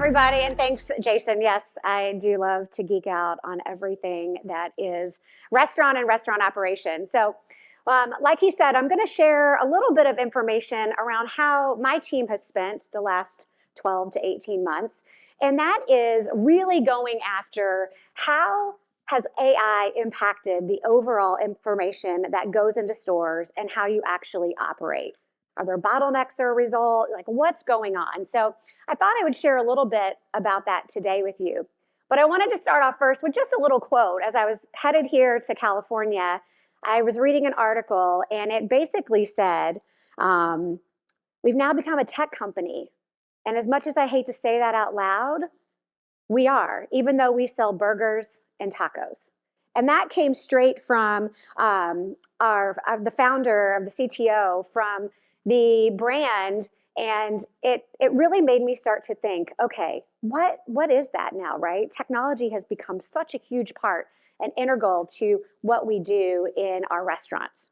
everybody, and thanks, Jason. Yes, I do love to geek out on everything that is restaurant and restaurant operations. So, like he said, I'm going to share a little bit of information around how my team has spent the last 12 to 18 months, and that is really going after how has AI impacted the overall information that goes into stores and how you actually operate. Are there bottlenecks as a result? Like, what's going on? So I thought I would share a little bit about that today with you. But I wanted to start off first with just a little quote. As I was headed here to California, I was reading an article, and it basically said, we've now become a tech company. And as much as I hate to say that out loud, we are, even though we sell burgers and tacos. And that came straight from the founder of the CTO, from the brand, and it really made me start to think, okay, what is that now, right? Technology has become such a huge part and integral to what we do in our restaurants.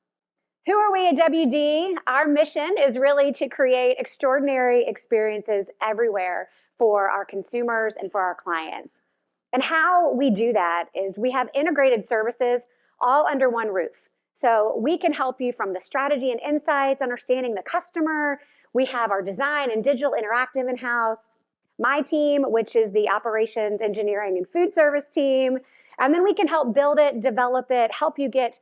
Who are we at WD? Our mission is really to create extraordinary experiences everywhere for our consumers and for our clients. And how we do that is we have integrated services all under one roof. So we can help you from the strategy and insights, understanding the customer. We have our design and digital interactive in-house. My team, which is the operations, engineering, and food service team. And then we can help build it, develop it, help you get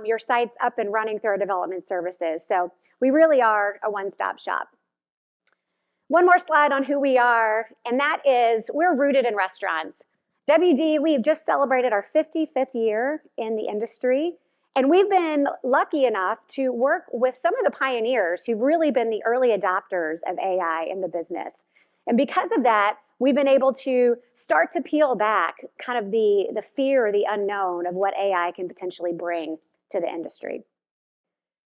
your sites up and running through our development services. So we really are a one-stop shop. One more slide on who we are, and that is we're rooted in restaurants. WD, we've just celebrated our 55th year in the industry, and we've been lucky enough to work with some of the pioneers who've really been the early adopters of AI in the business. And because of that, we've been able to start to peel back kind of the fear or the unknown of what AI can potentially bring to the industry.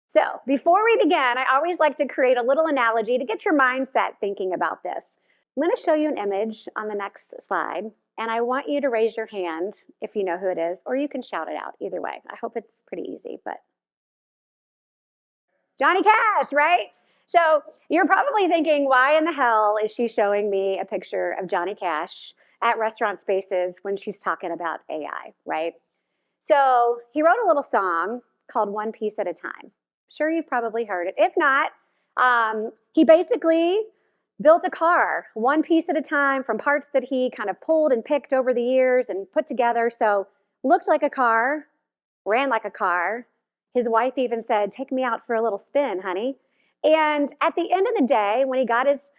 So before we begin, I always like to create a little analogy to get your mindset thinking about this. I'm going to show you an image on the next slide, and I want you to raise your hand if you know who it is, or you can shout it out either way. I hope it's pretty easy, but Johnny Cash, right? So you're probably thinking, why in the hell is she showing me a picture of Johnny Cash at Restaurant Spaces when she's talking about AI, right? So he wrote a little song called One Piece at a Time. Sure, you've probably heard it. If not, he basically built a car one piece at a time from parts that he kind of pulled and picked over the years and put together. So looked like a car, ran like a car. His wife even said, "Take me out for a little spin, honey." And at the end of the day, when he got his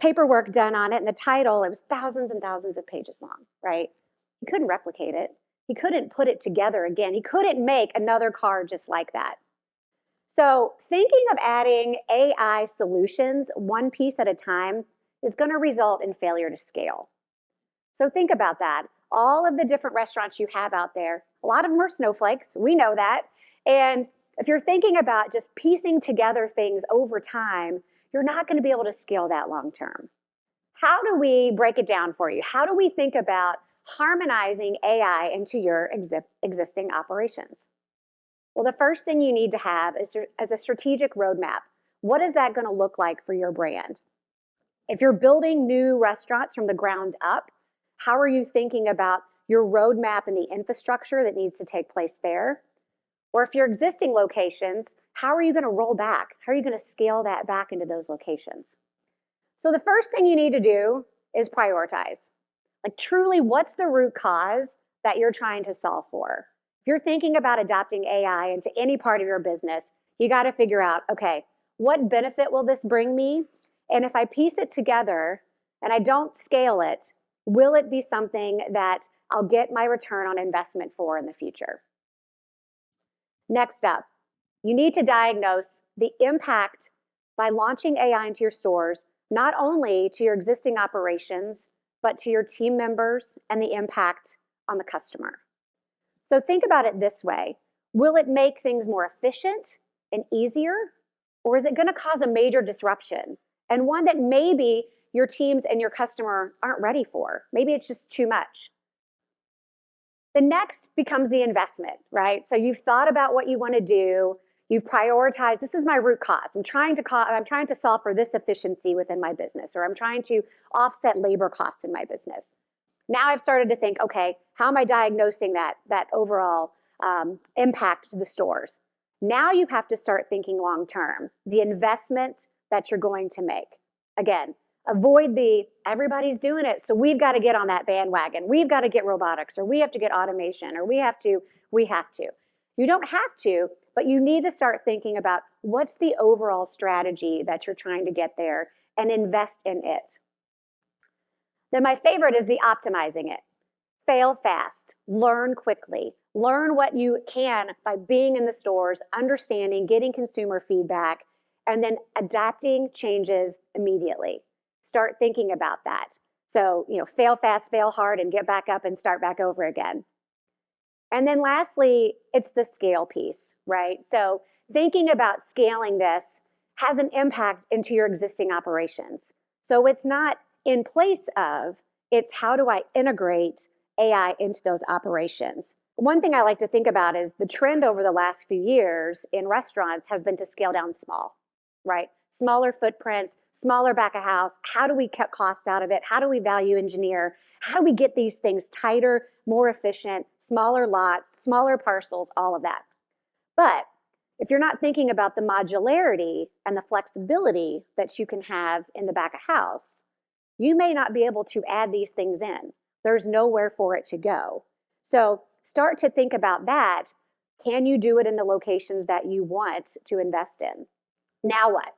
paperwork done on it and the title, it was thousands and thousands of pages long, right? He couldn't replicate it. He couldn't put it together again. He couldn't make another car just like that. So thinking of adding AI solutions one piece at a time is going to result in failure to scale. So think about that. All of the different restaurants you have out there, a lot of them are snowflakes. We know that. And if you're thinking about just piecing together things over time, you're not going to be able to scale that long term. How do we break it down for you? How do we think about harmonizing AI into your existing operations? Well, the first thing you need to have is a strategic roadmap. What is that going to look like for your brand? If you're building new restaurants from the ground up, how are you thinking about your roadmap and the infrastructure that needs to take place there? Or if your existing locations, how are you going to roll back? How are you going to scale that back into those locations? So the first thing you need to do is prioritize. Like, truly, what's the root cause that you're trying to solve for? If you're thinking about adopting AI into any part of your business, you got to figure out, okay, what benefit will this bring me? And if I piece it together and I don't scale it, will it be something that I'll get my return on investment for in the future? Next up, you need to diagnose the impact by launching AI into your stores, not only to your existing operations, but to your team members and the impact on the customer. So think about it this way. Will it make things more efficient and easier? Or is it going to cause a major disruption? And one that maybe your teams and your customer aren't ready for. Maybe it's just too much. The next becomes the investment, right? So you've thought about what you want to do. You've prioritized, this is my root cause. I'm trying to solve for this efficiency within my business, or I'm trying to offset labor costs in my business. Now I've started to think, okay, how am I diagnosing that overall impact to the stores? Now you have to start thinking long term, the investment that you're going to make. Again, avoid the everybody's doing it, so we've got to get on that bandwagon. We've got to get robotics, or we have to get automation, or we have to. You don't have to, but you need to start thinking about what's the overall strategy that you're trying to get there and invest in it. Then my favorite is the optimizing it. Fail fast, learn quickly, learn what you can by being in the stores, understanding, getting consumer feedback, and then adapting changes immediately. Start thinking about that. So, fail fast, fail hard, and get back up and start back over again. And then lastly, it's the scale piece, right? So thinking about scaling this has an impact into your existing operations. So it's not in place of, it's how do I integrate AI into those operations? One thing I like to think about is the trend over the last few years in restaurants has been to scale down small, right? Smaller footprints, smaller back of house. How do we cut costs out of it? How do we value engineer? How do we get these things tighter, more efficient, smaller lots, smaller parcels, all of that? But if you're not thinking about the modularity and the flexibility that you can have in the back of house, you may not be able to add these things in. There's nowhere for it to go. So start to think about that. Can you do it in the locations that you want to invest in? Now what?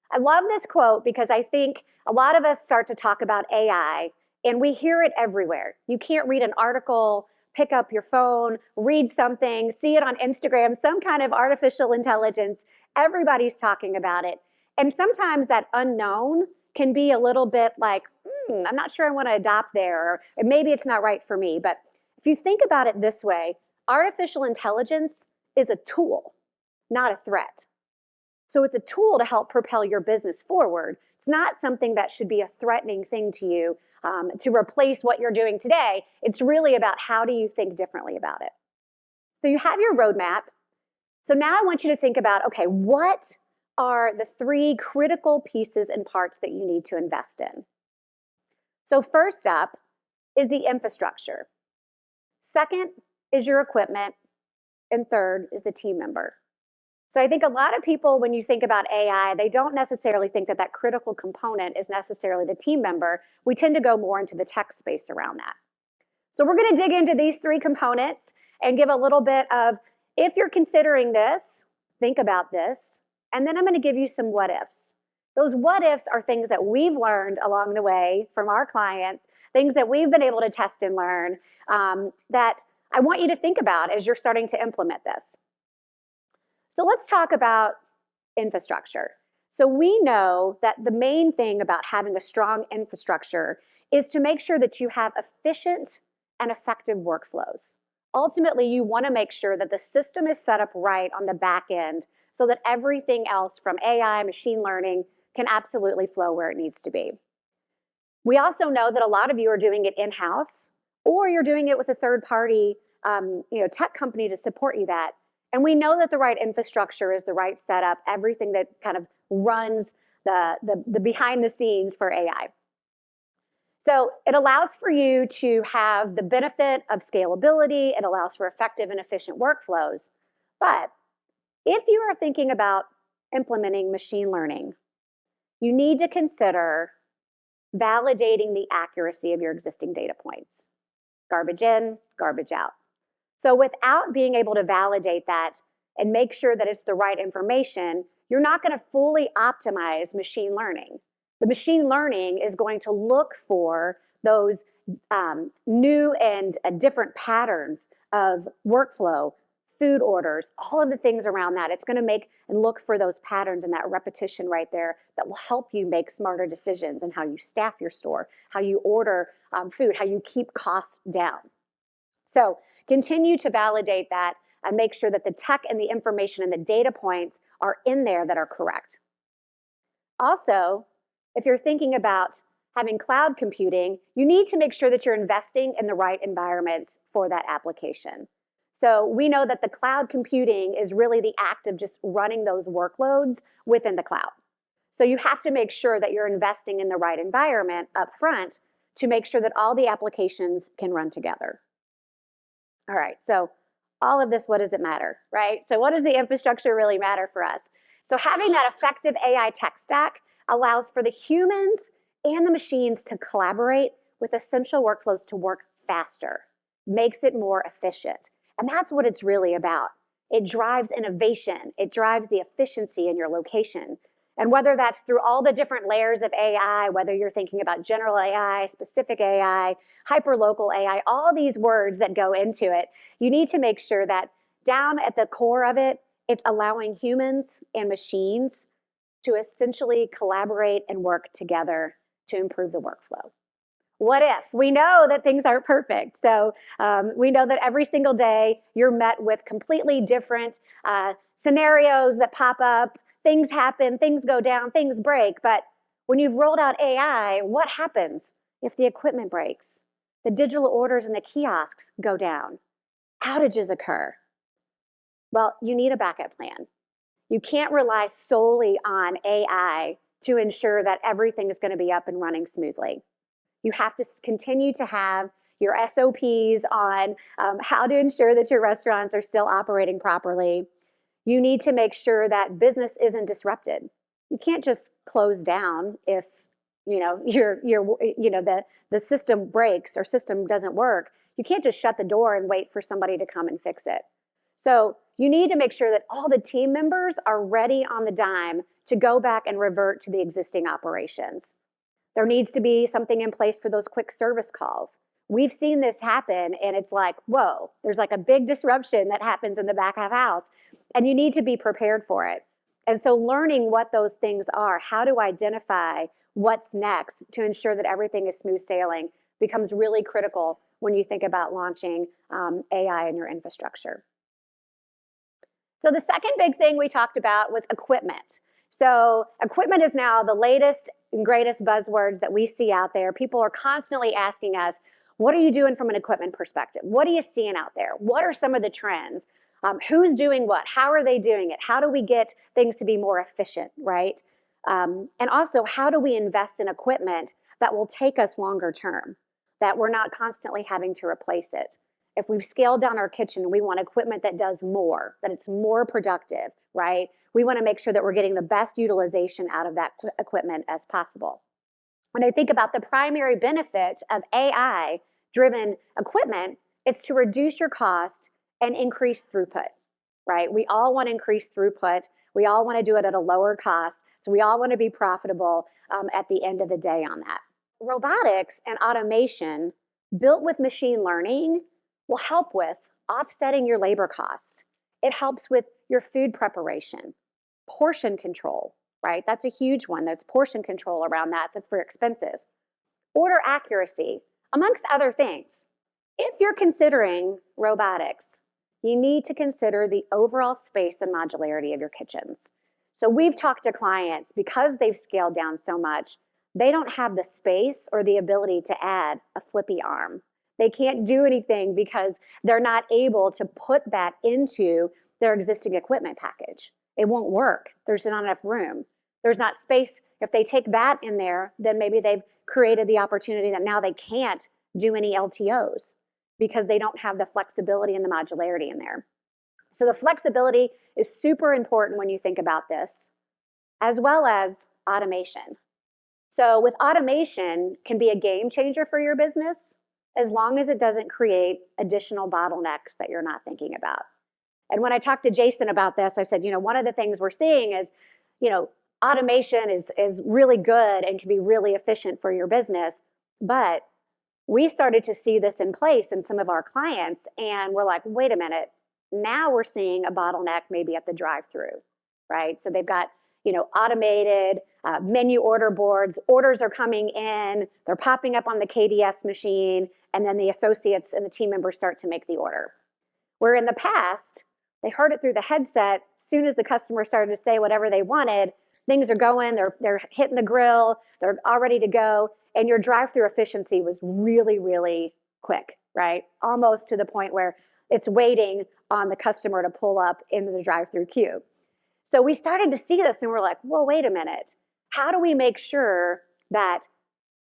I love this quote because I think a lot of us start to talk about AI and we hear it everywhere. You can't read an article, pick up your phone, read something, see it on Instagram, some kind of artificial intelligence. Everybody's talking about it. And sometimes that unknown can be a little bit like, I'm not sure I want to adopt there, or maybe it's not right for me. But if you think about it this way, artificial intelligence is a tool, not a threat. So it's a tool to help propel your business forward. It's not something that should be a threatening thing to you to replace what you're doing today. It's really about how do you think differently about it. So you have your roadmap. So now I want you to think about, okay, what are the 3 critical pieces and parts that you need to invest in? So first up is the infrastructure. Second is your equipment. And third is the team member. So I think a lot of people, when you think about AI, they don't necessarily think that that critical component is necessarily the team member. We tend to go more into the tech space around that. So we're going to dig into these 3 components and give a little bit of, if you're considering this, think about this, and then I'm going to give you some what ifs. Those what ifs are things that we've learned along the way from our clients, things that we've been able to test and learn that I want you to think about as you're starting to implement this. So let's talk about infrastructure. So we know that the main thing about having a strong infrastructure is to make sure that you have efficient and effective workflows. Ultimately, you want to make sure that the system is set up right on the back end so that everything else from AI, machine learning, can absolutely flow where it needs to be. We also know that a lot of you are doing it in-house, or you're doing it with a third-party tech company to support you that. And we know that the right infrastructure is the right setup, everything that kind of runs the behind the scenes for AI. So it allows for you to have the benefit of scalability. It allows for effective and efficient workflows. But if you are thinking about implementing machine learning, you need to consider validating the accuracy of your existing data points. Garbage in, garbage out. So without being able to validate that and make sure that it's the right information, you're not going to fully optimize machine learning. The machine learning is going to look for those new and different patterns of workflow, food orders, all of the things around that. It's going to make and look for those patterns and that repetition right there that will help you make smarter decisions in how you staff your store, how you order food, how you keep costs down. So continue to validate that and make sure that the tech and the information and the data points are in there that are correct. Also, if you're thinking about having cloud computing, you need to make sure that you're investing in the right environments for that application. So we know that the cloud computing is really the act of just running those workloads within the cloud. So you have to make sure that you're investing in the right environment up front to make sure that all the applications can run together. All right, so all of this, what does it matter, right? So what does the infrastructure really matter for us? So having that effective AI tech stack allows for the humans and the machines to collaborate with essential workflows to work faster, makes it more efficient. And that's what it's really about. It drives innovation. It drives the efficiency in your location. And whether that's through all the different layers of AI, whether you're thinking about general AI, specific AI, hyperlocal AI, all these words that go into it, you need to make sure that down at the core of it, it's allowing humans and machines to essentially collaborate and work together to improve the workflow. What if? We know that things aren't perfect. So we know that every single day you're met with completely different scenarios that pop up. Things happen, things go down, things break. But when you've rolled out AI, what happens if the equipment breaks? The digital orders and the kiosks go down. Outages occur. Well, you need a backup plan. You can't rely solely on AI to ensure that everything is going to be up and running smoothly. You have to continue to have your SOPs on how to ensure that your restaurants are still operating properly. You need to make sure that business isn't disrupted. You can't just close down if the system breaks or system doesn't work. You can't just shut the door and wait for somebody to come and fix it. So you need to make sure that all the team members are ready on the dime to go back and revert to the existing operations. There needs to be something in place for those quick service calls. We've seen this happen, and it's like, whoa, there's like a big disruption that happens in the back of house, and you need to be prepared for it. And so learning what those things are, how to identify what's next to ensure that everything is smooth sailing becomes really critical when you think about launching AI in your infrastructure. So the second big thing we talked about was equipment. So equipment is now the latest and greatest buzzwords that we see out there. People are constantly asking us, what are you doing from an equipment perspective? What are you seeing out there? What are some of the trends? Who's doing what? How are they doing it? How do we get things to be more efficient, right? And also, how do we invest in equipment that will take us longer term, that we're not constantly having to replace it? If we've scaled down our kitchen, we want equipment that does more, that it's more productive, right? We want to make sure that we're getting the best utilization out of that equipment as possible. When I think about the primary benefit of AI-driven equipment, it's to reduce your cost and increase throughput, right? We all want to increase throughput. We all want to do it at a lower cost. So we all want to be profitable at the end of the day on that. Robotics and automation built with machine learning will help with offsetting your labor costs. It helps with your food preparation, portion control, right? That's a huge one. There's portion control around that for expenses. Order accuracy, amongst other things. If you're considering robotics, you need to consider the overall space and modularity of your kitchens. So we've talked to clients, because they've scaled down so much, they don't have the space or the ability to add a flippy arm. They can't do anything because they're not able to put that into their existing equipment package. It won't work. There's not enough room. There's not space. If they take that in there, then maybe they've created the opportunity that now they can't do any LTOs because they don't have the flexibility and the modularity in there. So the flexibility is super important when you think about this, as well as automation. So with automation can be a game changer for your business, as long as it doesn't create additional bottlenecks that you're not thinking about. And when I talked to Jason about this, I said, one of the things we're seeing is, automation is really good and can be really efficient for your business. But we started to see this in place in some of our clients, and we're like, wait a minute, now we're seeing a bottleneck maybe at the drive-through, right? So they've got automated menu order boards. Orders are coming in, they're popping up on the KDS machine, and then the associates and the team members start to make the order. Where in the past, they heard it through the headset. As soon as the customer started to say whatever they wanted, things are going, they're hitting the grill, they're all ready to go, and your drive-through efficiency was really, really quick, right? Almost to the point where It's waiting on the customer to pull up into the drive-through queue. So we started to see this and we're like, well, wait a minute. How do we make sure that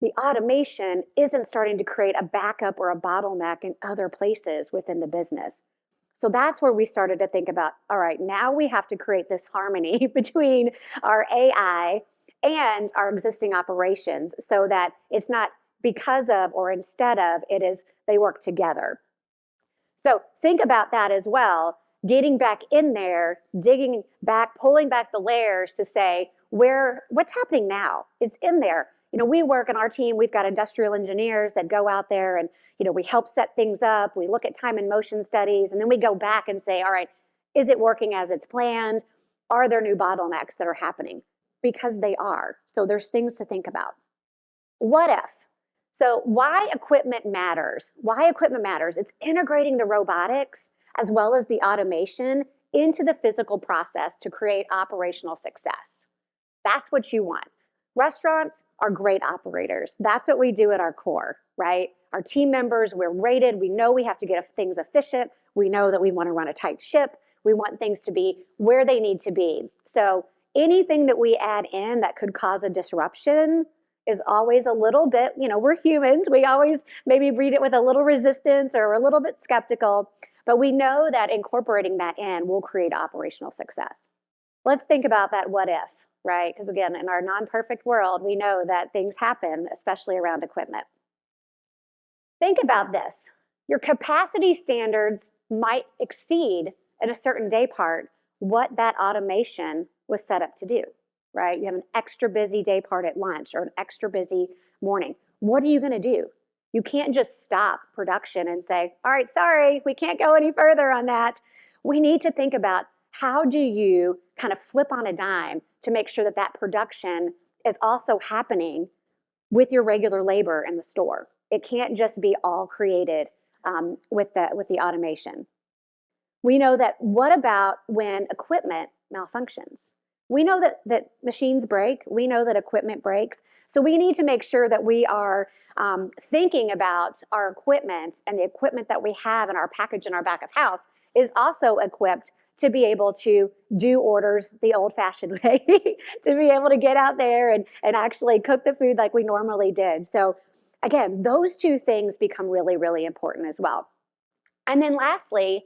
the automation isn't starting to create a backup or a bottleneck in other places within the business? So that's where we started to think about, all right, now we have to create this harmony between our AI and our existing operations so that it's not because of or instead of, it is they work together. So think about that as well, getting back in there, digging back, pulling back the layers to say, what's happening now? It's in there. We work in our team, we've got industrial engineers that go out there and, we help set things up. We look at time and motion studies, and then we go back and say, all right, is it working as it's planned? Are there new bottlenecks that are happening? Because they are. So there's things to think about. What if? So why equipment matters? Why equipment matters? It's integrating the robotics as well as the automation into the physical process to create operational success. That's what you want. Restaurants are great operators. That's what we do at our core, right? Our team members, we're rated. We know we have to get things efficient. We know that we want to run a tight ship. We want things to be where they need to be. So anything that we add in that could cause a disruption is always a little bit, we're humans. We always maybe read it with a little resistance or a little bit skeptical, but we know that incorporating that in will create operational success. Let's think about that what if, right? Because again, in our non-perfect world, we know that things happen, especially around equipment. Think about this. Your capacity standards might exceed in a certain day part what that automation was set up to do, right? You have an extra busy day part at lunch or an extra busy morning. What are you going to do? You can't just stop production and say, all right, sorry, we can't go any further on that. We need to think about how do you kind of flip on a dime to make sure that that production is also happening with your regular labor in the store. It can't just be all created with the automation. We know that what about when equipment malfunctions? We know that machines break. We know that equipment breaks. So we need to make sure that we are thinking about our equipment, and the equipment that we have in our package in our back of house is also equipped to be able to do orders the old-fashioned way, to be able to get out there and actually cook the food like we normally did. So again, those two things become really, really important as well. And then lastly,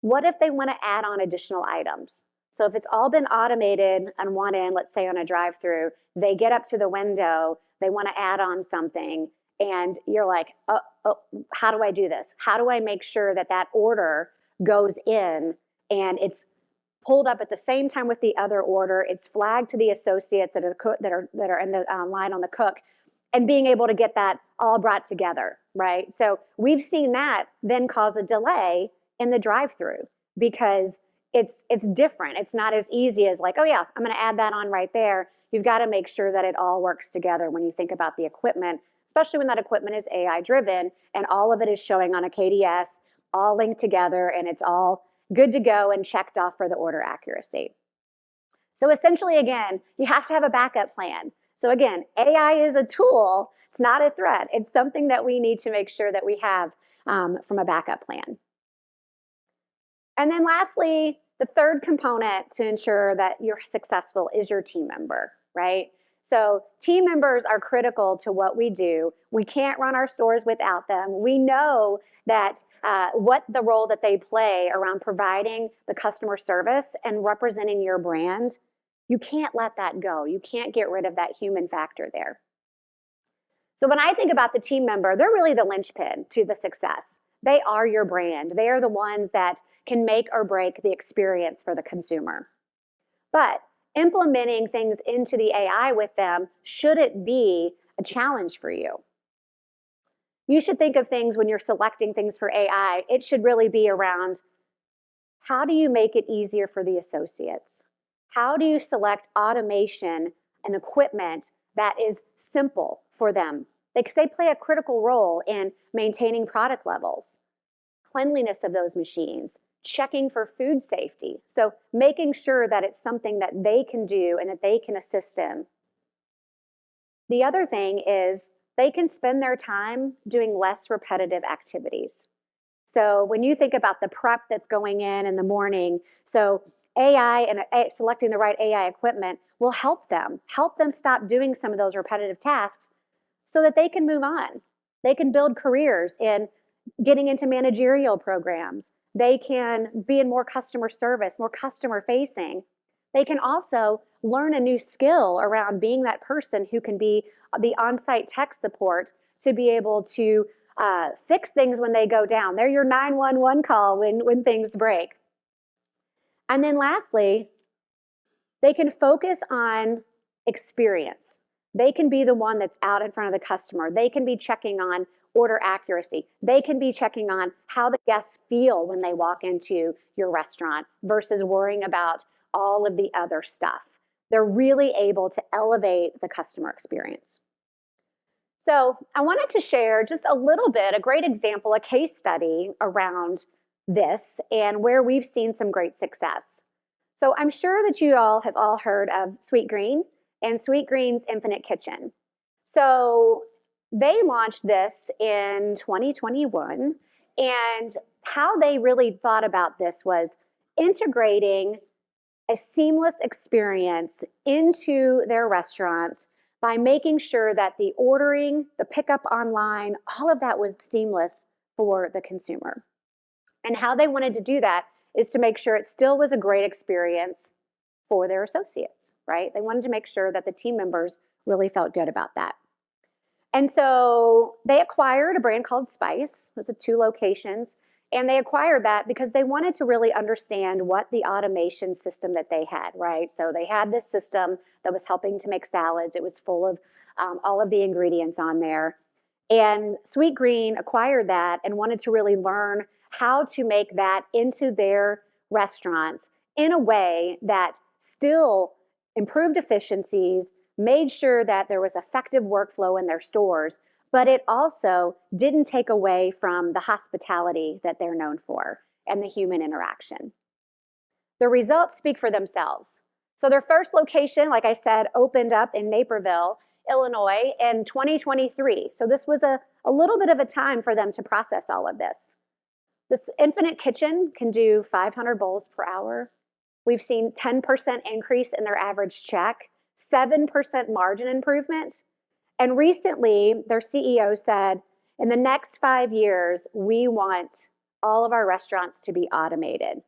what if they want to add on additional items? So if it's all been automated on one end, let's say on a drive-through, they get up to the window, they want to add on something, and you're like, oh, how do I do this? How do I make sure that that order goes in and it's pulled up at the same time with the other order, it's flagged to the associates that are in the line on the cook, and being able to get that all brought together, right? So we've seen that then cause a delay in the drive-through because it's different. It's not as easy as like, oh yeah, I'm going to add that on right there. You've got to make sure that it all works together when you think about the equipment, especially when that equipment is AI driven and all of it is showing on a KDS, all linked together, and it's all good to go and checked off for the order accuracy. So essentially, again, you have to have a backup plan. So again, AI is a tool. It's not a threat. It's something that we need to make sure that we have from a backup plan. And then lastly, the third component to ensure that you're successful is your team member, right? So team members are critical to what we do. We can't run our stores without them. We know that what the role that they play around providing the customer service and representing your brand, you can't let that go. You can't get rid of that human factor there. So when I think about the team member, they're really the linchpin to the success. They are your brand. They are the ones that can make or break the experience for the consumer. But implementing things into the AI with them shouldn't be a challenge for you. You should think of things when you're selecting things for AI, it should really be around how do you make it easier for the associates? How do you select automation and equipment that is simple for them? Because they play a critical role in maintaining product levels, cleanliness of those machines, checking for food safety. So making sure that it's something that they can do and that they can assist in. The other thing is they can spend their time doing less repetitive activities. So when you think about the prep that's going in the morning, so AI and selecting the right AI equipment will help them stop doing some of those repetitive tasks so that they can move on. They can build careers in getting into managerial programs. They can be in more customer service, more customer facing. They can also learn a new skill around being that person who can be the on-site tech support to be able to fix things when they go down. They're your 911 call when things break. And then lastly, they can focus on experience. They can be the one that's out in front of the customer. They can be checking on order accuracy. They can be checking on how the guests feel when they walk into your restaurant versus worrying about all of the other stuff. They're really able to elevate the customer experience. So I wanted to share just a little bit, a great example, a case study around this and where we've seen some great success. So I'm sure that you all have heard of Sweetgreen and Sweetgreen's Infinite Kitchen. So they launched this in 2021, and how they really thought about this was integrating a seamless experience into their restaurants by making sure that the ordering, the pickup online, all of that was seamless for the consumer. And how they wanted to do that is to make sure it still was a great experience for their associates, right? They wanted to make sure that the team members really felt good about that. And so they acquired a brand called Spice. It was 2 locations. And they acquired that because they wanted to really understand what the automation system that they had, right? So they had this system that was helping to make salads. It was full of all of the ingredients on there. And Sweetgreen acquired that and wanted to really learn how to make that into their restaurants in a way that still improved efficiencies, made sure that there was effective workflow in their stores, but it also didn't take away from the hospitality that they're known for and the human interaction. The results speak for themselves. So their first location, like I said, opened up in Naperville, Illinois in 2023. So this was a little bit of a time for them to process all of this. This Infinite Kitchen can do 500 bowls per hour. We've seen 10% increase in their average check, 7% margin improvement. And recently, their CEO said, in the next 5 years, we want all of our restaurants to be automated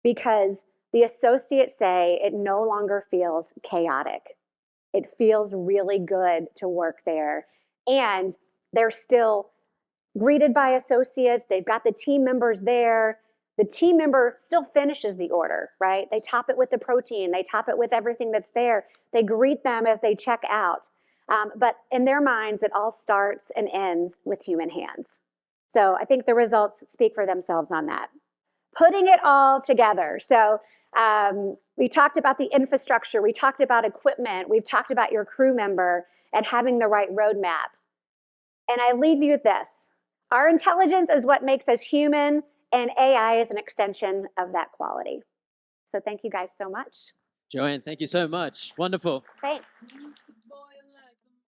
because the associates say it no longer feels chaotic. It feels really good to work there. And they're still greeted by associates. They've got the team members there. The team member still finishes the order, right? They top it with the protein. They top it with everything that's there. They greet them as they check out. But in their minds, it all starts and ends with human hands. So I think the results speak for themselves on that. Putting it all together. So we talked about the infrastructure. We talked about equipment. We've talked about your crew member and having the right roadmap. And I leave you with this. Our intelligence is what makes us human, and AI is an extension of that quality. So thank you guys so much. Joanne, thank you so much. Wonderful. Thanks.